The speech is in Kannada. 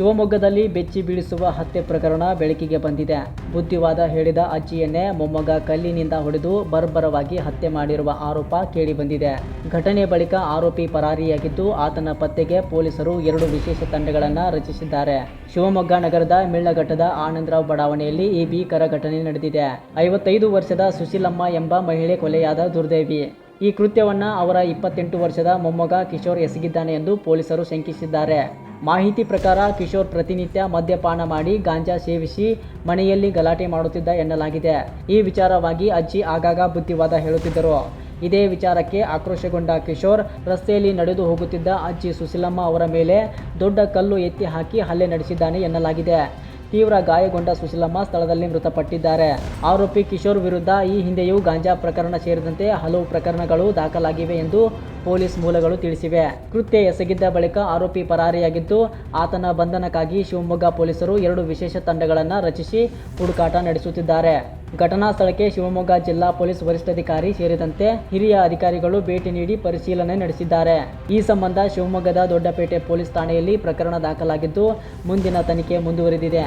ಶಿವಮೊಗ್ಗದಲ್ಲಿ ಬೆಚ್ಚಿ ಬೀಳಿಸುವ ಹತ್ಯೆ ಪ್ರಕರಣ ಬೆಳಕಿಗೆ ಬಂದಿದೆ. ಬುದ್ಧಿವಾದ ಹೇಳಿದ ಅಜ್ಜಿಯನ್ನೇ ಮೊಮ್ಮಗ ಕಲ್ಲಿನಿಂದ ಹೊಡೆದು ಬರ್ಬರವಾಗಿ ಹತ್ಯೆ ಮಾಡಿರುವ ಆರೋಪ ಕೇಳಿಬಂದಿದೆ. ಘಟನೆ ಬಳಿಕ ಆರೋಪಿ ಪರಾರಿಯಾಗಿದ್ದು, ಆತನ ಪತ್ತೆಗೆ ಪೊಲೀಸರು 2 ವಿಶೇಷ ತಂಡಗಳನ್ನು ರಚಿಸಿದ್ದಾರೆ. ಶಿವಮೊಗ್ಗ ನಗರದ ಮಿಳ್ಳಘಟ್ಟದ ಆನಂದರಾವ್ ಬಡಾವಣೆಯಲ್ಲಿ ಈ ಭೀಕರ ಘಟನೆ ನಡೆದಿದೆ. 55 ವರ್ಷದ ಸುಶೀಲಮ್ಮ ಎಂಬ ಮಹಿಳೆ ಕೊಲೆಯಾದ ದುರ್ದೈವಿ. ಈ ಕೃತ್ಯವನ್ನು ಅವರ 28 ವರ್ಷದ ಮೊಮ್ಮಗ ಕಿಶೋರ್ ಎಸಗಿದ್ದಾನೆ ಎಂದು ಪೊಲೀಸರು ಶಂಕಿಸಿದ್ದಾರೆ. ಮಾಹಿತಿ ಪ್ರಕಾರ ಕಿಶೋರ್ ಪ್ರತಿನಿತ್ಯ ಮದ್ಯಪಾನ ಮಾಡಿ ಗಾಂಜಾ ಸೇವಿಸಿ ಮನೆಯಲ್ಲಿ ಗಲಾಟೆ ಮಾಡುತ್ತಿದ್ದ ಎನ್ನಲಾಗಿದೆ. ಈ ವಿಚಾರವಾಗಿ ಅಜ್ಜಿ ಆಗಾಗ ಬುದ್ಧಿವಾದ ಹೇಳುತ್ತಿದ್ದರು. ಇದೇ ವಿಚಾರಕ್ಕೆ ಆಕ್ರೋಶಗೊಂಡ ಕಿಶೋರ್ ರಸ್ತೆಯಲ್ಲಿ ನಡೆದು ಹೋಗುತ್ತಿದ್ದ ಅಜ್ಜಿ ಸುಶೀಲಮ್ಮ ಅವರ ಮೇಲೆ ದೊಡ್ಡ ಕಲ್ಲು ಎತ್ತಿ ಹಾಕಿ ಹಲ್ಲೆ ನಡೆಸಿದ್ದಾನೆ ಎನ್ನಲಾಗಿದೆ. ತೀವ್ರ ಗಾಯಗೊಂಡ ಸುಶೀಲಮ್ಮ ಸ್ಥಳದಲ್ಲಿ ಮೃತಪಟ್ಟಿದ್ದಾರೆ. ಆರೋಪಿ ಕಿಶೋರ್ ವಿರುದ್ಧ ಈ ಹಿಂದೆಯೂ ಗಾಂಜಾ ಪ್ರಕರಣ ಸೇರಿದಂತೆ ಹಲವು ಪ್ರಕರಣಗಳು ದಾಖಲಾಗಿವೆ ಎಂದು ಪೊಲೀಸ್ ಮೂಲಗಳು ತಿಳಿಸಿವೆ. ಕೃತ್ಯ ಎಸಗಿದ್ದ ಬಳಿಕ ಆರೋಪಿ ಪರಾರಿಯಾಗಿದ್ದು, ಆತನ ಬಂಧನಕ್ಕಾಗಿ ಶಿವಮೊಗ್ಗ ಪೊಲೀಸರು 2 ವಿಶೇಷ ತಂಡಗಳನ್ನು ರಚಿಸಿ ಹುಡುಕಾಟ ನಡೆಸುತ್ತಿದ್ದಾರೆ. ಘಟನಾ ಸ್ಥಳಕ್ಕೆ ಶಿವಮೊಗ್ಗ ಜಿಲ್ಲಾ ಪೊಲೀಸ್ ವರಿಷ್ಠಾಧಿಕಾರಿ ಸೇರಿದಂತೆ ಹಿರಿಯ ಅಧಿಕಾರಿಗಳು ಭೇಟಿ ನೀಡಿ ಪರಿಶೀಲನೆ ನಡೆಸಿದ್ದಾರೆ. ಈ ಸಂಬಂಧ ಶಿವಮೊಗ್ಗದ ದೊಡ್ಡಪೇಟೆ ಪೊಲೀಸ್ ಠಾಣೆಯಲ್ಲಿ ಪ್ರಕರಣ ದಾಖಲಾಗಿದ್ದು, ಮುಂದಿನ ತನಿಖೆ ಮುಂದುವರೆದಿದೆ.